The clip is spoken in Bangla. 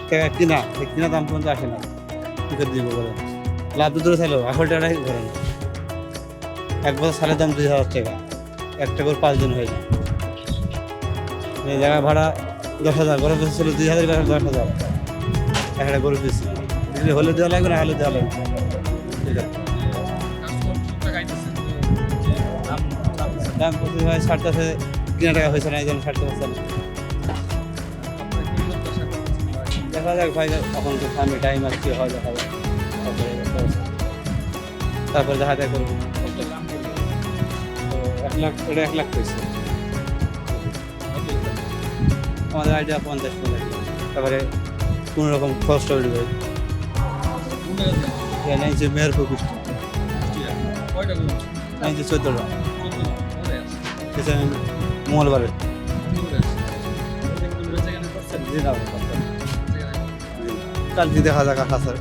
টাকা কিনা সেই কিনা দাম পর্যন্ত আসে না কী করে দিব বলে লাভ তো দূরে থাকলেও আসল টাকাটাই ধরে না এক বছর সালের দাম 2,000 টাকা একটা করে 5 দিন হয়ে যায় এই জায়গায় ভাড়া 10,000 গরু বেশি ছিল 2,000 10,000 একটা গরু বেশি দিলে হলে দেওয়া লাগবে না হলে দেওয়া লাগবে ঠিক আছে দাম প্রতি ভাই ছাড়তেছে কিনা টাকা হয়েছে না এই জন্য ছাড়তে পারছে না দেখা যাক ভাই এখন তো সামনে টাইম আছে কি হয় দেখা যাক তারপরে দেখা যায় করবো তো 1 লাখ এটা 1 লাখ পেয়েছে আমাদের আইডিয়া 50 তারপরে কোনো রকম খরচটা উঠবে এখানে যে মেহেরপুর বৃষ্টি 14টা মঙ্গলবারে কালকে দেখা যাক আশা